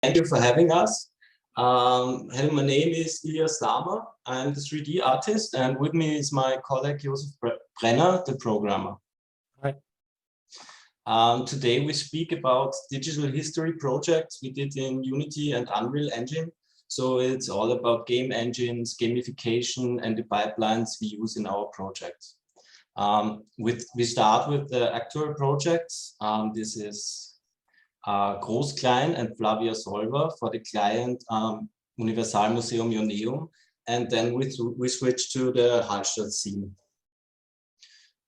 thank you for having us. Hello, my name is Ilias Lama. I'm the 3D artist, and with me is my colleague Josef Brenner, the programmer. Hi. Today we speak about digital history projects we did in Unity and Unreal Engine. So it's all about game engines, gamification, and the pipelines we use in our projects. We start with the actual projects. This is Großklein and Flavia Solver for the client Universalmuseum Ioneum, and then we switch to the Hallstatt scene.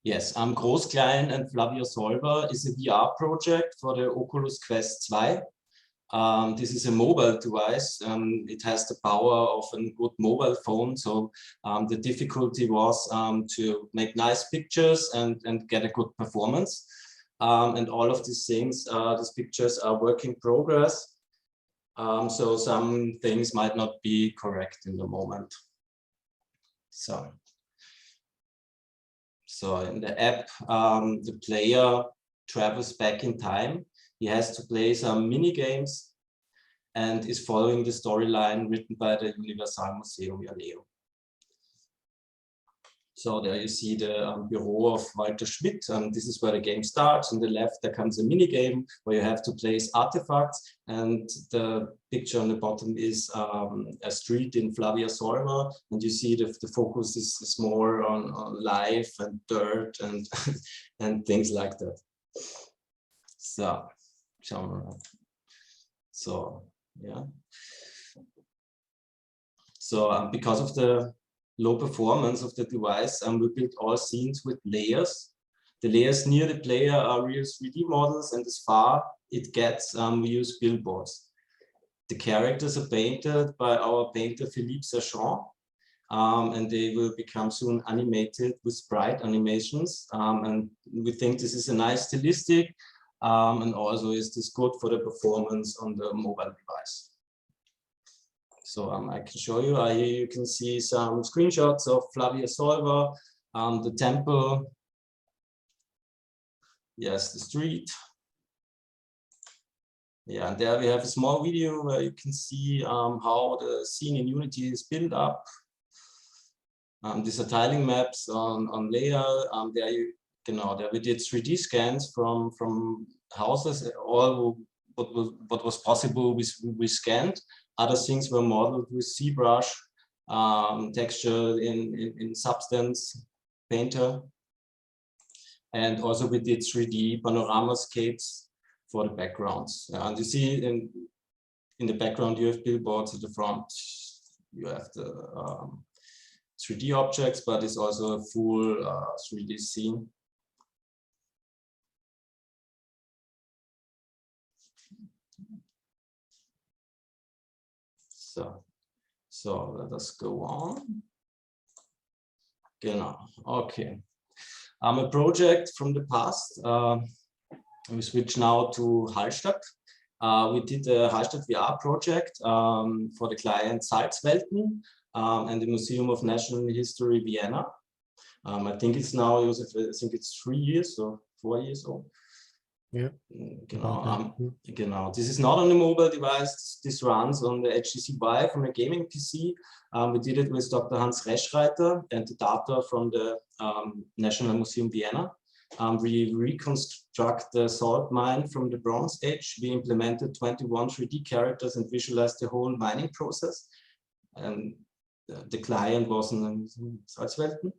Yes, Großklein and Flavia Solver is a VR project for the Oculus Quest 2. This is a mobile device. It has the power of a good mobile phone. So the difficulty was to make nice pictures and get a good performance. And all of these things, these pictures are work in progress. So some things might not be correct in the moment. So in the app, the player travels back in time. He has to play some mini games and is following the storyline written by the Universalmuseum Ioneum. So there you see the bureau of Walter Schmidt, and this is where the game starts. On the left, there comes a mini game where you have to place artifacts, and the picture on the bottom is a street in Flavia Solver, and you see the focus is more on life and dirt and and things like that. So, yeah. So because of the low performance of the device, we built all scenes with layers. The layers near the player are real 3D models, and as far it gets, we use billboards. The characters are painted by our painter Philippe Serchon, and they will become soon animated with sprite animations. And we think this is a nice stylistic, and also is this good for the performance on the mobile device. So I can show you. Here you can see some screenshots of Flavia Solver, the temple. Yes, the street. Yeah, and there we have a small video where you can see how the scene in Unity is built up. These are tiling maps on layer. There we did 3D scans from houses. All what was possible we scanned. Other things were modeled with ZBrush, texture in Substance Painter. And also we did 3D panoramascapes for the backgrounds. And you see in the background, you have billboards at the front. You have the 3D objects, but it's also a full 3D scene. So let us go on. Genau. Okay. A project from the past. We switch now to Hallstatt. We did a Hallstatt VR project for the client Salzwelten and the Museum of National History, Vienna. I think it's now, Josef, I think it's 3 years or 4 years old. Yeah. This is not on a mobile device. This runs on the HTC Vive from a gaming PC. We did it with Dr. Hans Reschreiter and the data from the National Museum Vienna. We reconstruct the salt mine from the Bronze Age. We implemented 21 3D characters and visualized the whole mining process. And the client was in Salzwelten.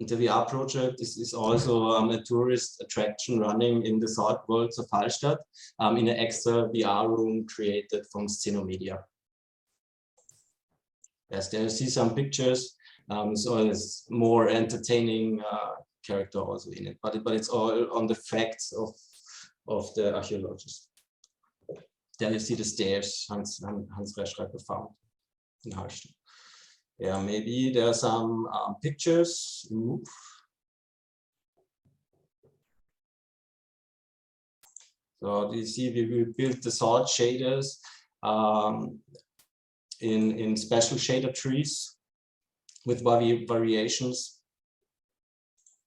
The VR project is also a tourist attraction running in the salt vaults of Hallstatt in an extra VR room created from Scenomedia. Yes, there you see some pictures. So it's more entertaining character also in it, but it's all on the facts of the archaeologists. There you see the stairs Hans Reschreiter found in Hallstatt. Yeah, maybe there are some pictures. So you see we built the salt shaders in special shader trees with variations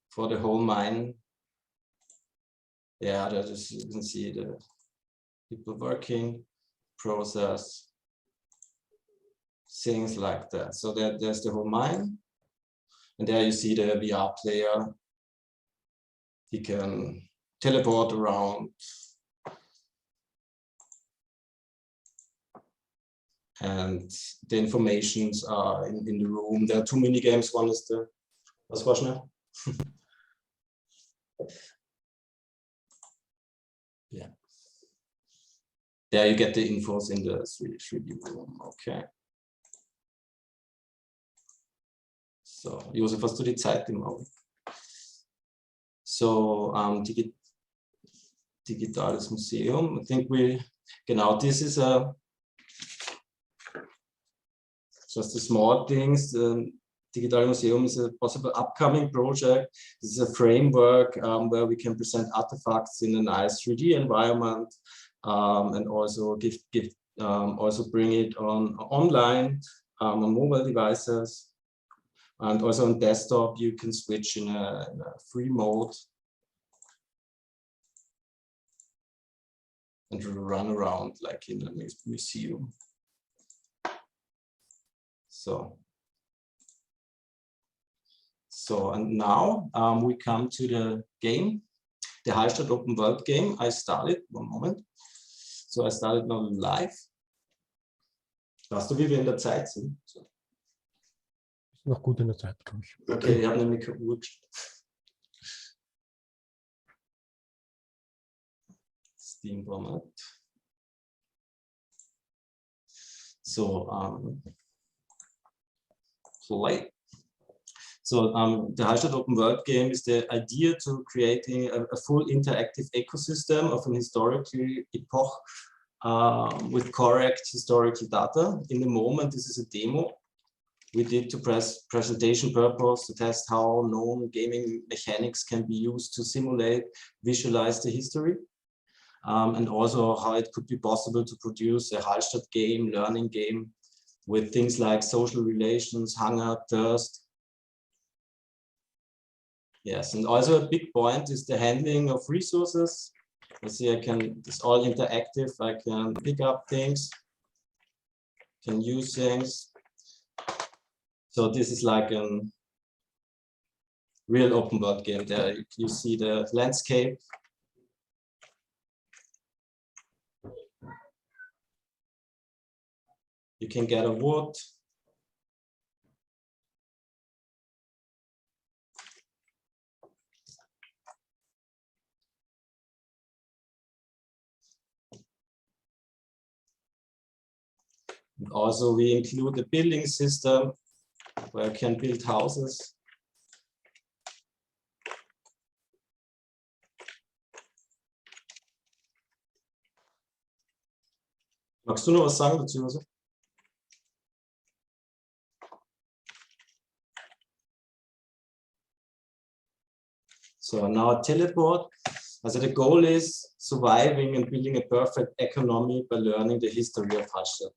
for the whole mine. Yeah, you can see the people working. process, things like that. So there's the whole mine, and there you see the VR player. He can teleport around. And the informations are in the room. There are 2 mini games. One is the, was schnell? Yeah. There you get the infos in the 3D room. Okay. So, Josef, hast du die Zeit im Auge? So, Digitales Museum. I think genau, this is just the small things. Digitales Museum is a possible upcoming project. This is a framework where we can present artifacts in a nice 3D environment, and also also bring it online on mobile devices, and also on desktop you can switch in a free mode and run around like in a museum. So and now we come to the game, the Hallstatt Open World game. I started, one moment. So I started now live. Weißt du, wie wir in der Zeit sind? So. Noch gut in der Zeit, glaube ich. Okay, ich habe nämlich keine Uhr gestellt. Steam Format. So, play. So the Hallstatt Open World game is the idea to creating a full interactive ecosystem of an historical epoch with correct historical data. In the moment, this is a demo we did to presentation purpose, to test how known gaming mechanics can be used to simulate, visualize the history, and also how it could be possible to produce a Hallstatt game, learning game, with things like social relations, hunger, thirst. Yes, and also a big point is the handling of resources. You see, it's all interactive. I can pick up things, can use things. So this is like a real open world game. There you see the landscape. You can get a wood. And also we include a building system where you can build houses. Magst du noch was sagen dazu? Also? So now teleport. Also the goal is surviving and building a perfect economy by learning the history of Hallstatt.